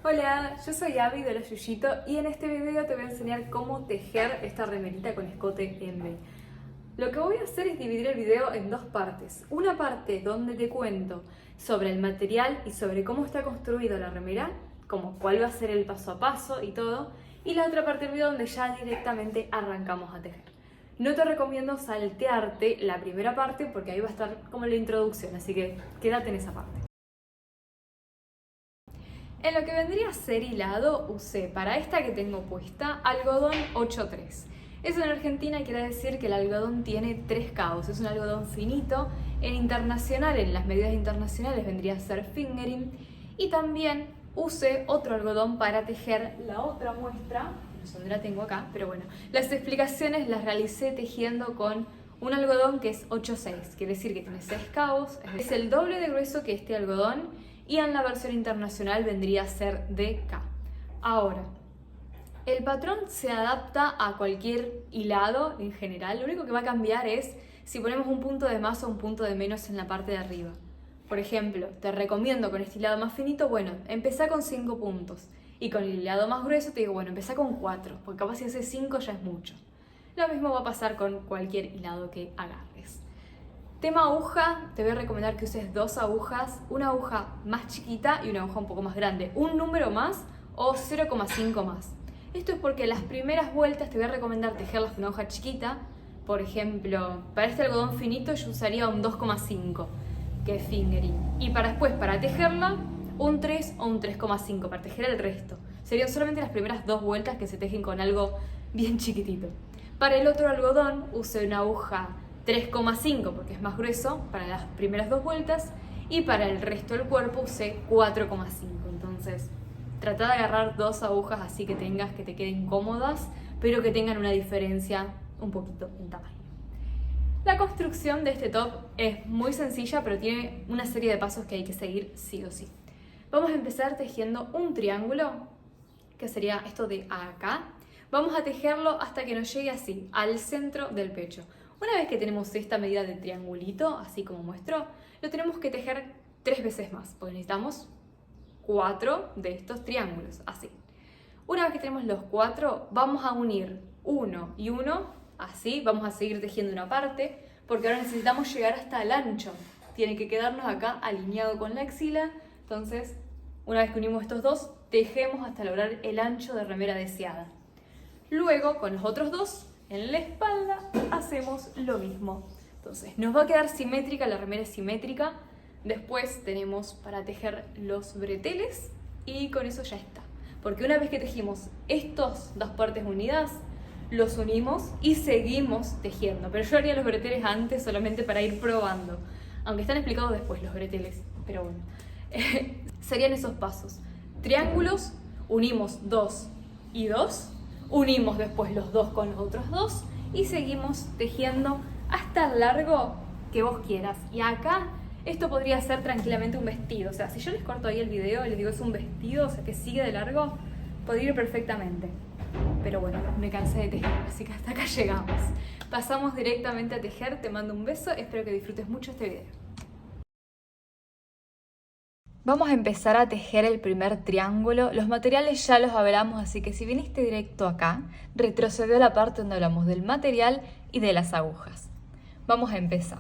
Hola, yo soy Abby de los Yuyito y en este video te voy a enseñar cómo tejer esta remerita con escote en V. Lo que voy a hacer es dividir el video en dos partes. Una parte donde te cuento sobre el material y sobre cómo está construida la remera, como cuál va a ser el paso a paso y todo, y la otra parte del video donde ya directamente arrancamos a tejer. No te recomiendo saltearte la primera parte porque ahí va a estar como la introducción, así que quédate en esa parte. En lo que vendría a ser hilado, usé para esta que tengo puesta algodón 8-3. Eso en Argentina quiere decir que el algodón tiene 3 cabos, es un algodón finito. En internacional, en las medidas internacionales vendría a ser fingering. Y también usé otro algodón para tejer la otra muestra, no sé dónde la tengo acá, pero bueno. Las explicaciones las realicé tejiendo con un algodón que es 8-6, quiere decir que tiene 6 cabos, es el doble de grueso que este algodón. Y en la versión internacional vendría a ser DK. Ahora, el patrón se adapta a cualquier hilado en general. Lo único que va a cambiar es si ponemos un punto de más o un punto de menos en la parte de arriba. Por ejemplo, te recomiendo con este hilado más finito, bueno, empezá con 5 puntos. Y con el hilado más grueso te digo, bueno, empezá con 4, porque capaz si haces 5 ya es mucho. Lo mismo va a pasar con cualquier hilado que agarres. Tema aguja, te voy a recomendar que uses 2 agujas, una aguja más chiquita y una aguja un poco más grande, un número más o 0,5 más. Esto es porque las primeras vueltas te voy a recomendar tejerlas con una aguja chiquita. Por ejemplo, para este algodón finito yo usaría un 2,5, que es fingering. Y para después, para tejerla, un 3 o un 3,5, para tejer el resto. Serían solamente las primeras 2 vueltas que se tejen con algo bien chiquitito. Para el otro algodón usé una aguja 3,5 porque es más grueso para las primeras 2 vueltas y para el resto del cuerpo usé 4,5. Entonces trata de agarrar 2 agujas así que te queden cómodas, pero que tengan una diferencia un poquito en tamaño. La construcción de este top es muy sencilla, pero tiene una serie de pasos que hay que seguir sí o sí. Vamos a empezar tejiendo un triángulo, que sería esto de acá. Vamos a tejerlo hasta que nos llegue así, al centro del pecho. Una vez que tenemos esta medida de triangulito, así como muestro, lo tenemos que tejer 3 veces más, porque necesitamos 4 de estos triángulos, así. Una vez que tenemos los 4, vamos a unir 1 y 1, así, vamos a seguir tejiendo una parte, porque ahora necesitamos llegar hasta el ancho. Tiene que quedarnos acá alineado con la axila, entonces, una vez que unimos estos dos, tejemos hasta lograr el ancho de remera deseada. Luego, con los otros 2, en la espalda hacemos lo mismo. Entonces, nos va a quedar simétrica, la remera es simétrica. Después tenemos para tejer los breteles y con eso ya está. Porque una vez que tejimos estas 2 partes unidas, los unimos y seguimos tejiendo. Pero yo haría los breteles antes solamente para ir probando. Aunque están explicados después los breteles, pero bueno. Serían esos pasos. Triángulos, unimos 2 y 2. Unimos después los 2 con los otros 2 y seguimos tejiendo hasta el largo que vos quieras. Y acá esto podría ser tranquilamente un vestido. O sea, si yo les corto ahí el video y les digo es un vestido, o sea que sigue de largo, podría ir perfectamente. Pero bueno, me cansé de tejer, así que hasta acá llegamos. Pasamos directamente a tejer, te mando un beso, espero que disfrutes mucho este video. Vamos a empezar a tejer el primer triángulo. Los materiales ya los hablamos, así que si viniste directo acá, retrocede a la parte donde hablamos del material y de las agujas. Vamos a empezar.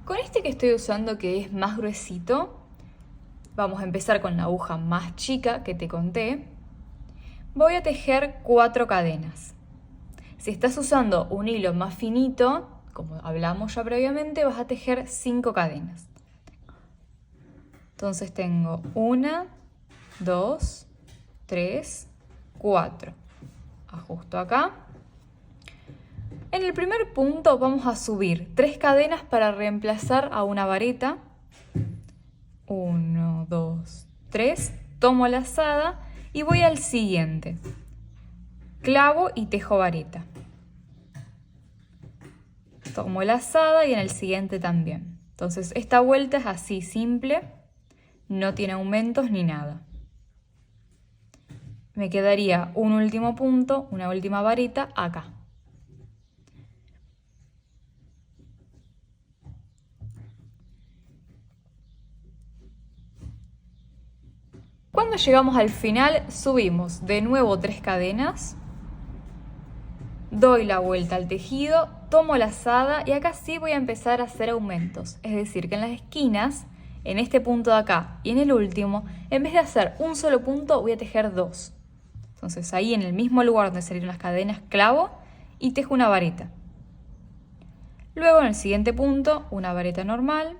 Con este que estoy usando, que es más gruesito, vamos a empezar con la aguja más chica que te conté. Voy a tejer 4 cadenas. Si estás usando un hilo más finito, como hablamos ya previamente, vas a tejer 5 cadenas. Entonces tengo 1, 2, 3, 4. Ajusto acá. En el primer punto vamos a subir 3 cadenas para reemplazar a una vareta. 1, 2, 3. Tomo lazada y voy al siguiente. Clavo y tejo vareta. Tomo lazada y en el siguiente también. Entonces esta vuelta es así simple. No tiene aumentos ni nada. Me quedaría un último punto, una última varita acá. Cuando llegamos al final, subimos de nuevo 3 cadenas, doy la vuelta al tejido, tomo lazada y acá sí voy a empezar a hacer aumentos. Es decir, que en las esquinas, en este punto de acá y en el último, en vez de hacer un solo punto, voy a tejer 2. Entonces ahí en el mismo lugar donde salieron las cadenas, clavo y tejo una vareta. Luego en el siguiente punto, una vareta normal.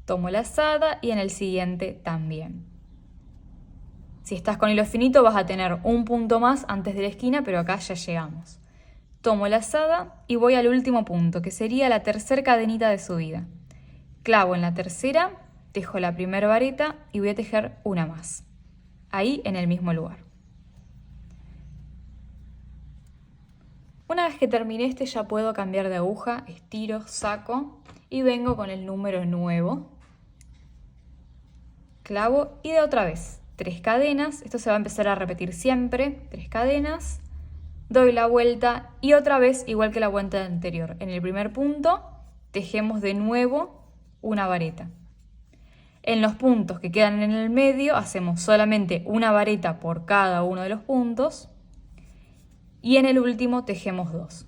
Tomo lazada y en el siguiente también. Si estás con hilo finito vas a tener un punto más antes de la esquina, pero acá ya llegamos. Tomo lazada y voy al último punto, que sería la tercera cadenita de subida. Clavo en la tercera, tejo la primera vareta y voy a tejer una más. Ahí en el mismo lugar. Una vez que terminé este ya puedo cambiar de aguja, estiro, saco y vengo con el número nuevo. Clavo y de otra vez 3 cadenas, esto se va a empezar a repetir siempre, 3 cadenas, doy la vuelta y otra vez igual que la vuelta anterior. En el primer punto tejemos de nuevo una vareta. En los puntos que quedan en el medio hacemos solamente una vareta por cada uno de los puntos y en el último tejemos 2.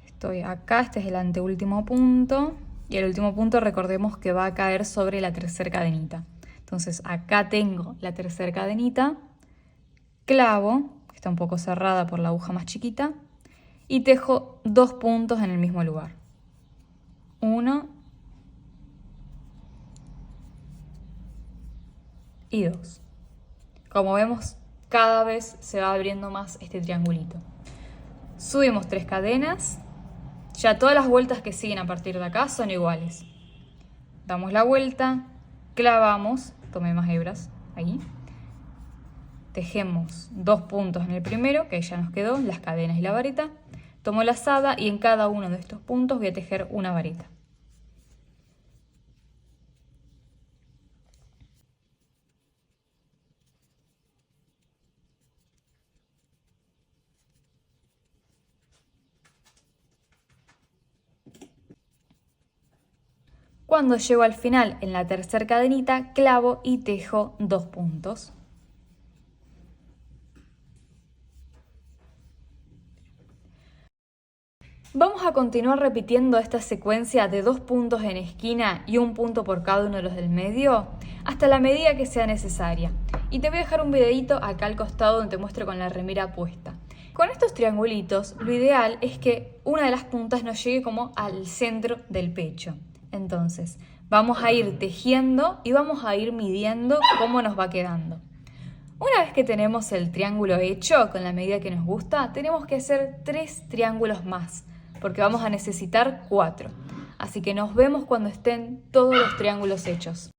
Estoy acá, este es el anteúltimo punto y el último punto recordemos que va a caer sobre la tercera cadenita. Entonces acá tengo la tercera cadenita, clavo, que está un poco cerrada por la aguja más chiquita, y tejo 2 puntos en el mismo lugar. 1 y 2. Como vemos, cada vez se va abriendo más este triangulito. Subimos 3 cadenas. Ya todas las vueltas que siguen a partir de acá son iguales. Damos la vuelta, clavamos, tomé más hebras, ahí. Tejemos 2 puntos en el primero, que ya nos quedó, las cadenas y la vareta. Tomo lazada y en cada uno de estos puntos voy a tejer una vareta. Cuando llego al final, en la tercera cadenita, clavo y tejo 2 puntos. Vamos a continuar repitiendo esta secuencia de 2 puntos en esquina y 1 punto por cada uno de los del medio hasta la medida que sea necesaria. Y te voy a dejar un videito acá al costado donde te muestro con la remera puesta. Con estos triangulitos, lo ideal es que una de las puntas nos llegue como al centro del pecho. Entonces, vamos a ir tejiendo y vamos a ir midiendo cómo nos va quedando. Una vez que tenemos el triángulo hecho con la medida que nos gusta, tenemos que hacer 3 triángulos más, porque vamos a necesitar 4. Así que nos vemos cuando estén todos los triángulos hechos.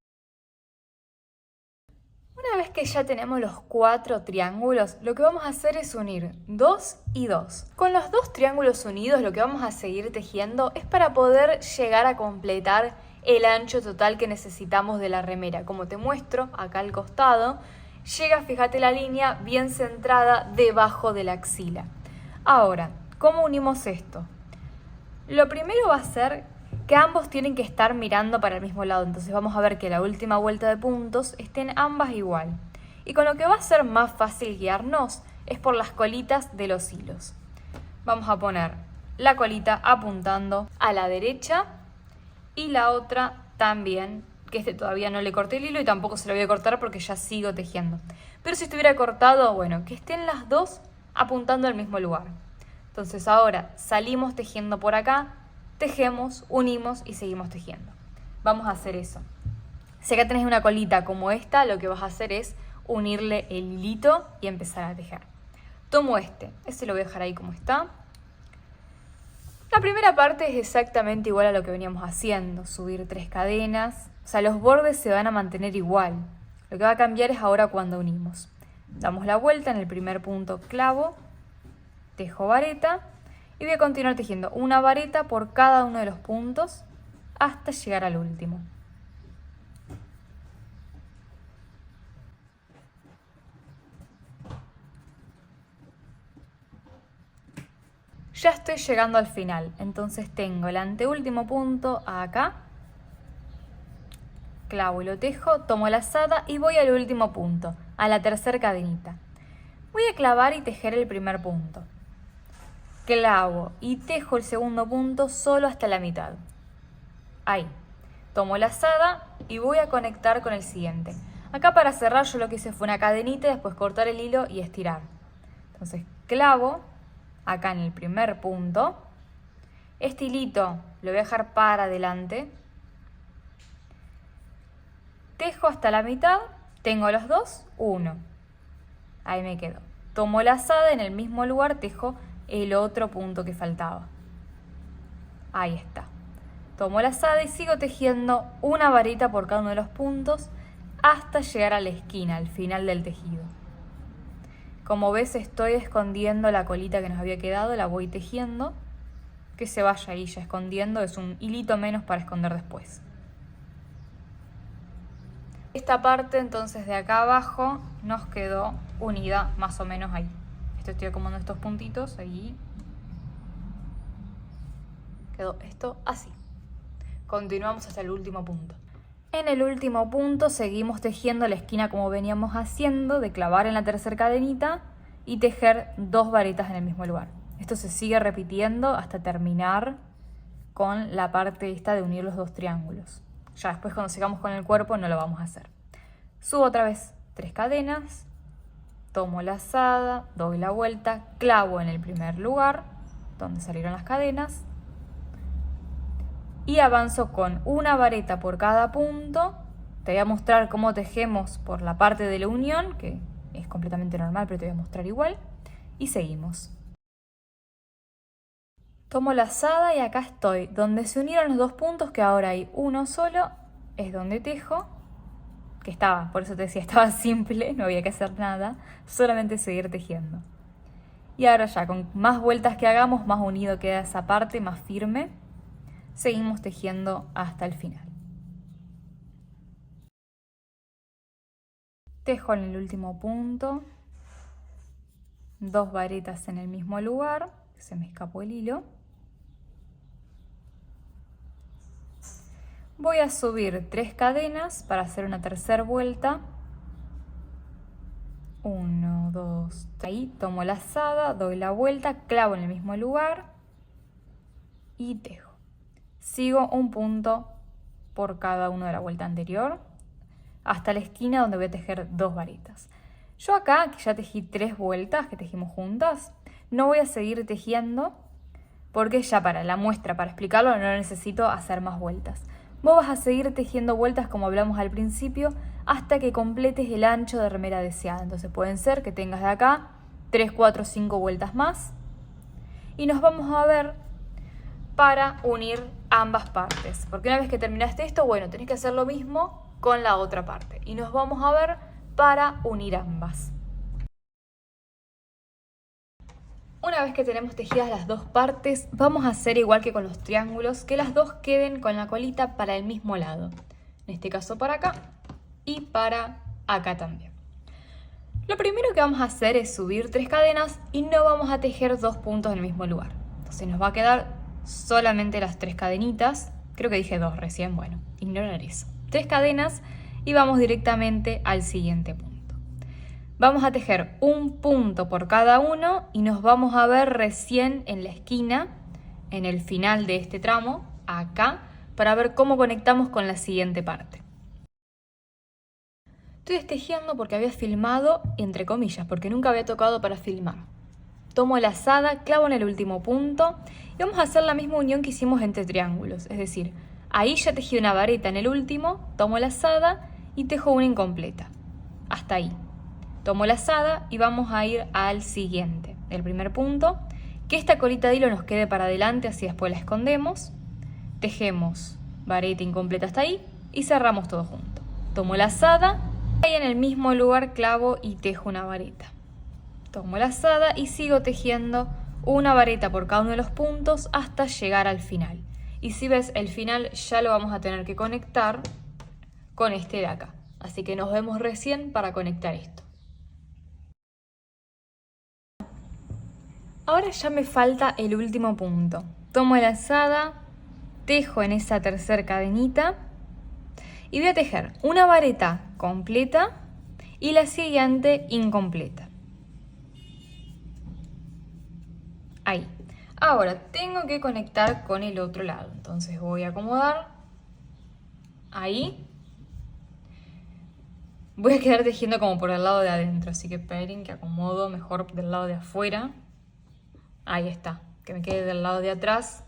Una vez que ya tenemos los 4 triángulos, lo que vamos a hacer es unir 2 y 2. Con los 2 triángulos unidos, lo que vamos a seguir tejiendo es para poder llegar a completar el ancho total que necesitamos de la remera. Como te muestro acá al costado, llega, fíjate la línea bien centrada debajo de la axila. Ahora, ¿cómo unimos esto? Lo primero va a ser que ambos tienen que estar mirando para el mismo lado. Entonces vamos a ver que la última vuelta de puntos estén ambas igual. Y con lo que va a ser más fácil guiarnos es por las colitas de los hilos. Vamos a poner la colita apuntando a la derecha y la otra también, que este todavía no le corté el hilo y tampoco se lo voy a cortar porque ya sigo tejiendo. Pero si estuviera cortado, bueno, que estén las dos apuntando al mismo lugar. Entonces ahora salimos tejiendo por acá, tejemos, unimos y seguimos tejiendo. Vamos a hacer eso. Si acá tenés una colita como esta, lo que vas a hacer es unirle el hilito y empezar a tejer. Tomo este lo voy a dejar ahí como está. La primera parte es exactamente igual a lo que veníamos haciendo, subir 3 cadenas, o sea, los bordes se van a mantener igual. Lo que va a cambiar es ahora cuando unimos. Damos la vuelta en el primer punto, clavo, tejo vareta Y voy a continuar tejiendo una vareta por cada uno de los puntos hasta llegar al último. Ya estoy llegando al final, entonces tengo el anteúltimo punto acá, clavo y lo tejo, tomo la lazada y voy al último punto, a la tercera cadenita. Voy a clavar y tejer el primer punto. Clavo y tejo el segundo punto solo hasta la mitad. Ahí. Tomo la lazada y voy a conectar con el siguiente. Acá para cerrar yo lo que hice fue una cadenita y después cortar el hilo y estirar. Entonces clavo acá en el primer punto. Este hilito lo voy a dejar para adelante. Tejo hasta la mitad. Tengo los dos, uno. Ahí me quedo. Tomo la lazada, en el mismo lugar tejo el otro punto que faltaba. Ahí está. Tomo la lazada y sigo tejiendo una varita por cada uno de los puntos hasta llegar a la esquina, al final del tejido. Como ves, estoy escondiendo la colita que nos había quedado, la voy tejiendo, que se vaya ahí ya escondiendo, es un hilito menos para esconder después. Esta parte entonces de acá abajo nos quedó unida más o menos ahí. Estoy acomodando estos puntitos, ahí. Quedó esto así. Continuamos hasta el último punto. En el último punto seguimos tejiendo la esquina como veníamos haciendo, de clavar en la tercera cadenita y tejer dos varetas en el mismo lugar. Esto se sigue repitiendo hasta terminar con la parte esta de unir los dos triángulos. Ya después cuando sigamos con el cuerpo no lo vamos a hacer. Subo otra vez 3 cadenas, tomo la lazada, doy la vuelta, clavo en el primer lugar donde salieron las cadenas y avanzo con una vareta por cada punto. Te voy a mostrar cómo tejemos por la parte de la unión, que es completamente normal, pero te voy a mostrar igual. Y seguimos. Tomo la lazada y acá estoy, donde se unieron los dos puntos, que ahora hay uno solo, es donde tejo, que estaba, por eso te decía, estaba simple, no había que hacer nada, solamente seguir tejiendo. Y ahora ya, con más vueltas que hagamos, más unido queda esa parte, más firme. Seguimos tejiendo hasta el final. Tejo en el último punto, 2 varetas en el mismo lugar, se me escapó el hilo. Voy a subir 3 cadenas para hacer una tercera vuelta. 1, 2, 3. Ahí tomo la lazada, doy la vuelta, clavo en el mismo lugar y tejo. Sigo un punto por cada uno de la vuelta anterior hasta la esquina donde voy a tejer 2 varetas. Yo acá, que ya tejí 3 vueltas que tejimos juntas, no voy a seguir tejiendo porque ya para la muestra, para explicarlo, no necesito hacer más vueltas. Vos vas a seguir tejiendo vueltas como hablamos al principio hasta que completes el ancho de remera deseada. Entonces pueden ser que tengas de acá 3, 4, 5 vueltas más y nos vamos a ver para unir ambas partes, porque una vez que terminaste esto, bueno, tenés que hacer lo mismo con la otra parte y nos vamos a ver para unir ambas. Una vez que tenemos tejidas las dos partes, vamos a hacer igual que con los triángulos, que las dos queden con la colita para el mismo lado, en este caso para acá y para acá también. Lo primero que vamos a hacer es subir 3 cadenas y no vamos a tejer 2 puntos en el mismo lugar, entonces nos va a quedar solamente las 3 cadenitas, creo que dije 2 recién, bueno, ignorar eso. 3 cadenas y vamos directamente al siguiente punto. Vamos a tejer un punto por cada uno y nos vamos a ver recién en la esquina, en el final de este tramo, acá, para ver cómo conectamos con la siguiente parte. Estoy destejiendo porque había filmado, entre comillas, porque nunca había tocado para filmar. Tomo la lazada, clavo en el último punto y vamos a hacer la misma unión que hicimos entre triángulos. Es decir, ahí ya tejí una vareta en el último, tomo la lazada y tejo una incompleta. Hasta ahí. Tomo la lazada y vamos a ir al siguiente. El primer punto, que esta colita de hilo nos quede para adelante, así después la escondemos. Tejemos vareta incompleta hasta ahí y cerramos todo junto. Tomo la lazada y en el mismo lugar clavo y tejo una vareta. Tomo la lazada y sigo tejiendo una vareta por cada uno de los puntos hasta llegar al final. Y si ves, el final ya lo vamos a tener que conectar con este de acá. Así que nos vemos recién para conectar esto. Ahora ya me falta el último punto. Tomo la lazada, tejo en esa tercera cadenita y voy a tejer una vareta completa y la siguiente incompleta. Ahí. Ahora tengo que conectar con el otro lado. Entonces voy a acomodar. Ahí. Voy a quedar tejiendo como por el lado de adentro. Así que esperen que acomodo mejor del lado de afuera. Ahí está. Que me quede del lado de atrás.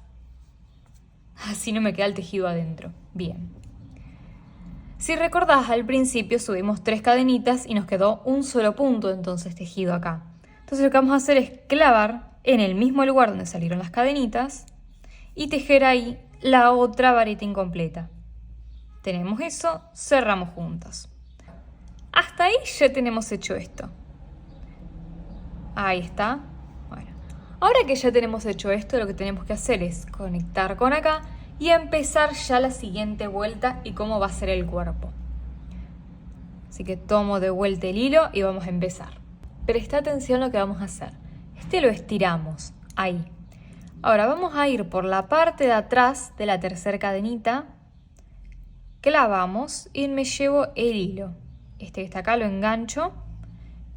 Así no me queda el tejido adentro. Bien. Si recordás, al principio subimos 3 cadenitas y nos quedó un solo punto entonces tejido acá. Entonces lo que vamos a hacer es clavar en el mismo lugar donde salieron las cadenitas y tejer ahí la otra vareta incompleta. Tenemos eso, cerramos juntas. Hasta ahí ya tenemos hecho esto. Ahí está. Bueno, ahora que ya tenemos hecho esto, lo que tenemos que hacer es conectar con acá y empezar ya la siguiente vuelta y cómo va a ser el cuerpo. Así que tomo de vuelta el hilo y vamos a empezar. Presta atención a lo que vamos a hacer. Este lo estiramos, ahí. Ahora vamos a ir por la parte de atrás de la tercera cadenita, clavamos y me llevo el hilo. Este que está acá lo engancho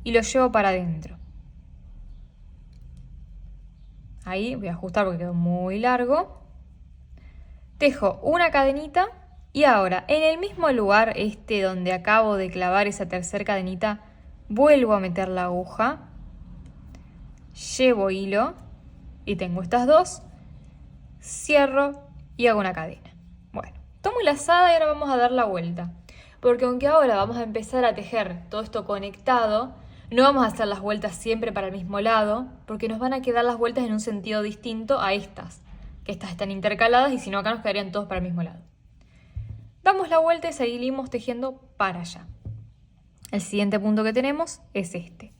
y lo llevo para adentro. Ahí voy a ajustar porque quedó muy largo. Tejo una cadenita y ahora en el mismo lugar donde acabo de clavar esa tercera cadenita, vuelvo a meter la aguja, llevo hilo y tengo estas dos, cierro y hago una cadena. Bueno, tomo la lazada y ahora vamos a dar la vuelta, porque aunque ahora vamos a empezar a tejer todo esto conectado, no vamos a hacer las vueltas siempre para el mismo lado, porque nos van a quedar las vueltas en un sentido distinto a estas, que estas están intercaladas y si no acá nos quedarían todos para el mismo lado. Damos la vuelta y seguimos tejiendo para allá. El siguiente punto que tenemos es este.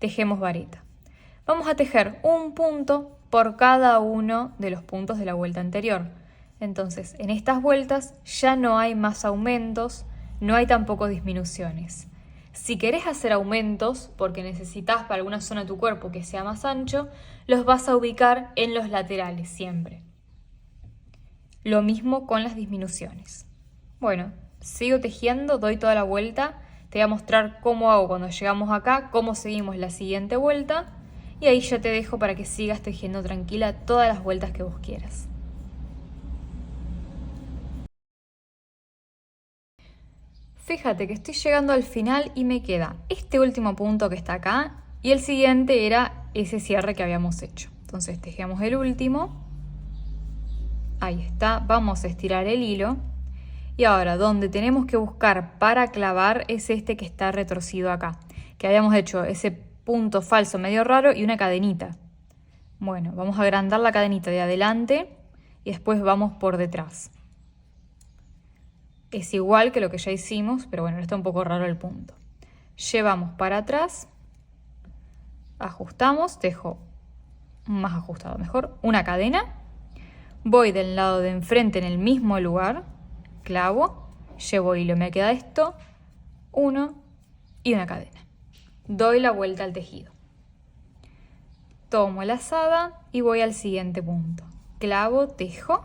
Tejemos vareta. Vamos a tejer un punto por cada uno de los puntos de la vuelta anterior. Entonces, en estas vueltas ya no hay más aumentos, no hay tampoco disminuciones. Si querés hacer aumentos, porque necesitas para alguna zona de tu cuerpo que sea más ancho, los vas a ubicar en los laterales siempre. Lo mismo con las disminuciones. Bueno, sigo tejiendo, doy toda la vuelta. Te voy a mostrar cómo hago cuando llegamos acá, cómo seguimos la siguiente vuelta. Y ahí ya te dejo para que sigas tejiendo tranquila todas las vueltas que vos quieras. Fíjate que estoy llegando al final y me queda este último punto que está acá y el siguiente era ese cierre que habíamos hecho. Entonces tejemos el último. Ahí está, vamos a estirar el hilo. Y ahora donde tenemos que buscar para clavar es este que está retorcido acá, que habíamos hecho ese punto falso medio raro y una cadenita. Bueno, vamos a agrandar la cadenita de adelante y después vamos por detrás. Es igual que lo que ya hicimos, pero bueno, está un poco raro el punto. Llevamos para atrás, ajustamos, tejo más ajustado mejor, una cadena, voy del lado de enfrente en el mismo lugar, clavo, llevo hilo, me queda esto, uno y una cadena. Doy la vuelta al tejido. Tomo la lazada y voy al siguiente punto. Clavo, tejo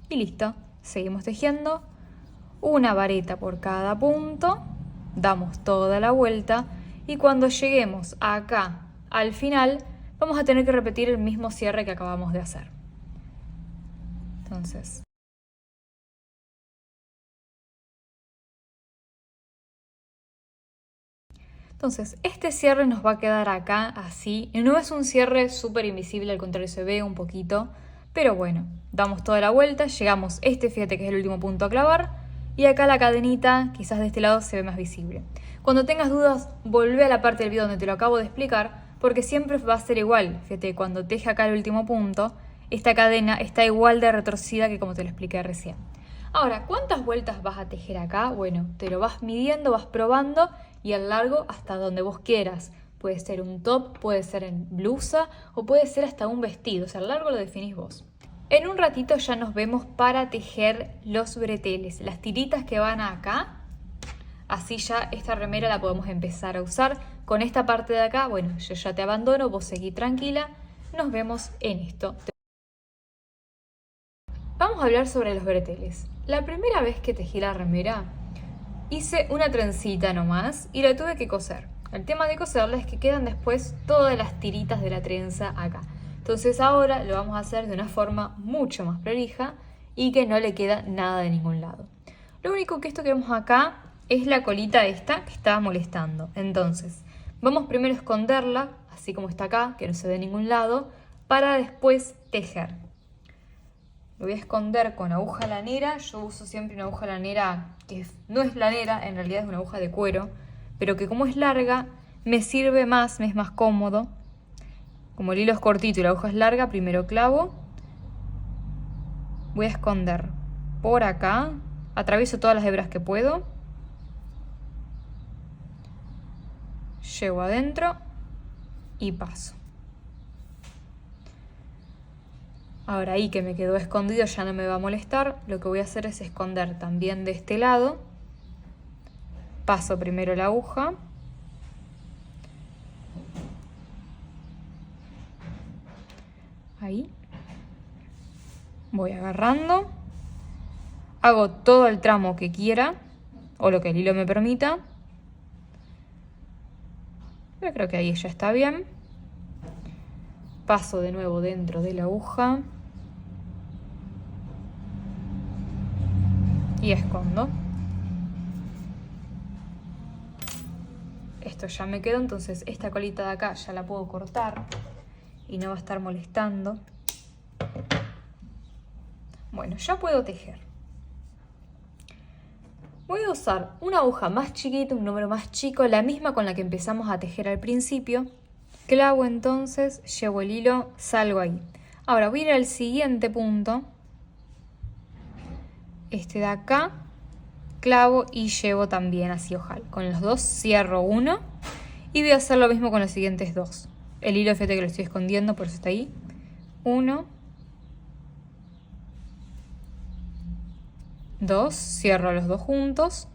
y listo. Seguimos tejiendo. Una vareta por cada punto. Damos toda la vuelta y cuando lleguemos acá al final vamos a tener que repetir el mismo cierre que acabamos de hacer. Entonces, este cierre nos va a quedar acá así. No es un cierre súper invisible, al contrario se ve un poquito. Pero bueno, damos toda la vuelta, llegamos fíjate que es el último punto a clavar. Y acá la cadenita, quizás de este lado se ve más visible. Cuando tengas dudas, volvé a la parte del video donde te lo acabo de explicar, porque siempre va a ser igual. Fíjate, cuando teje acá el último punto, esta cadena está igual de retorcida que como te lo expliqué recién. Ahora, ¿cuántas vueltas vas a tejer acá? Bueno, te lo vas midiendo, vas probando y al largo hasta donde vos quieras. Puede ser un top, puede ser en blusa o puede ser hasta un vestido, o sea, el largo lo definís vos. En un ratito ya nos vemos para tejer los breteles, las tiritas que van acá. Así ya esta remera la podemos empezar a usar. Con esta parte de acá, bueno, yo ya te abandono, vos seguí tranquila. Nos vemos en esto. Vamos a hablar sobre los breteles. La primera vez que tejí la remera, hice una trencita nomás y la tuve que coser. El tema de coserla es que quedan después todas las tiritas de la trenza acá. Entonces ahora lo vamos a hacer de una forma mucho más prolija y que no le queda nada de ningún lado. Lo único que esto que vemos acá es la colita esta que estaba molestando. Entonces, vamos primero a esconderla, así como está acá, que no se ve de ningún lado, para después tejer. Lo voy a esconder con aguja lanera. Yo uso siempre una aguja lanera que no es lanera, en realidad es una aguja de cuero, pero que como es larga, me sirve más, me es más cómodo. Como el hilo es cortito y la aguja es larga, primero clavo. Voy a esconder por acá, atravieso todas las hebras que puedo. Llego adentro y paso. Ahora ahí que me quedó escondido ya no me va a molestar. Lo que voy a hacer es esconder también de este lado. Paso primero la aguja. Ahí. Voy agarrando. Hago todo el tramo que quiera o lo que el hilo me permita. Pero creo que ahí ya está bien. Paso de nuevo dentro de la aguja. Y escondo. Esto ya me quedó, entonces esta colita de acá ya la puedo cortar y no va a estar molestando. Bueno, ya puedo tejer. Voy a usar una aguja más chiquita, un número más chico, la misma con la que empezamos a tejer al principio. Clavo entonces, llevo el hilo, salgo ahí. Ahora voy a ir al siguiente punto. Este de acá, clavo y llevo también así ojal. Con los dos cierro uno y voy a hacer lo mismo con los siguientes dos. El hilo, fíjate que lo estoy escondiendo, por eso está ahí. Uno. Dos, cierro los dos juntos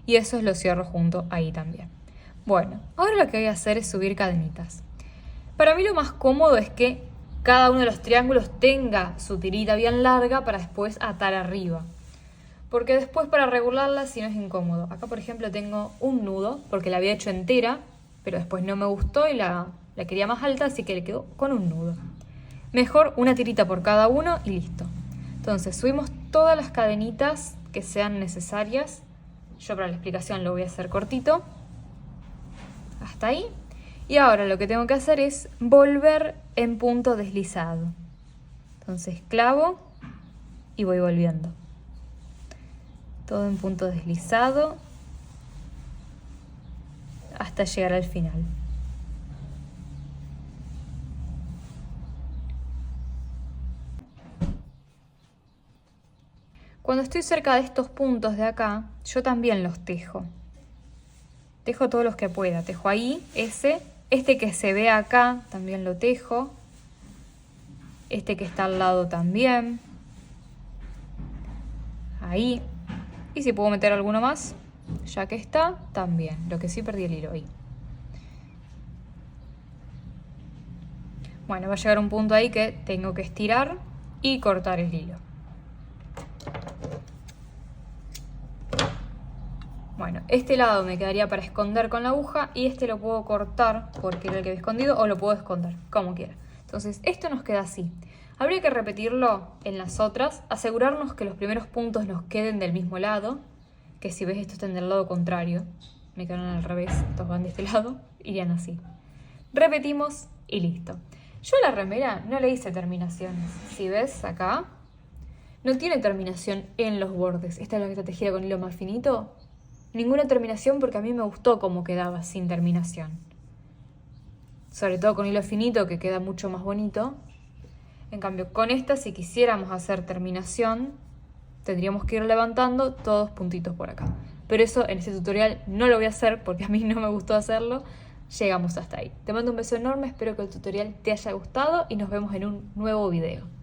y esos los cierro junto ahí también. Bueno, ahora lo que voy a hacer es subir cadenitas. Para mí lo más cómodo es que cada uno de los triángulos tenga su tirita bien larga para después atar arriba. Porque después para regularla si no es incómodo. Acá por ejemplo tengo un nudo porque la había hecho entera, pero después no me gustó y la quería más alta, así que le quedó con un nudo. Mejor una tirita por cada uno y listo. Entonces subimos todas las cadenitas que sean necesarias. Yo para la explicación lo voy a hacer cortito. Hasta ahí. Y ahora lo que tengo que hacer es volver en punto deslizado. Entonces clavo y voy volviendo. Todo en punto deslizado hasta llegar al final. Cuando estoy cerca de estos puntos de acá, yo también los tejo. Tejo todos los que pueda. Tejo ahí, este que se ve acá, también lo tejo. Este que está al lado también. Ahí. Y si puedo meter alguno más, ya que está, también. Lo que sí perdí el hilo ahí. Bueno, va a llegar un punto ahí que tengo que estirar y cortar el hilo. Bueno, este lado me quedaría para esconder con la aguja y este lo puedo cortar porque era el que había escondido o lo puedo esconder, como quiera. Entonces esto nos queda así. Habría que repetirlo en las otras, asegurarnos que los primeros puntos nos queden del mismo lado, que si ves esto están del lado contrario, me quedaron al revés, estos van de este lado, irían así. Repetimos y listo. Yo a la remera no le hice terminaciones, si ves acá, no tiene terminación en los bordes. Esta es la que está tejida con hilo más finito. Ninguna terminación porque a mí me gustó cómo quedaba sin terminación. Sobre todo con hilo finito que queda mucho más bonito. En cambio con esta si quisiéramos hacer terminación tendríamos que ir levantando todos puntitos por acá. Pero eso en este tutorial no lo voy a hacer porque a mí no me gustó hacerlo. llegamos hasta ahí. Te mando un beso enorme, espero que el tutorial te haya gustado y nos vemos en un nuevo video.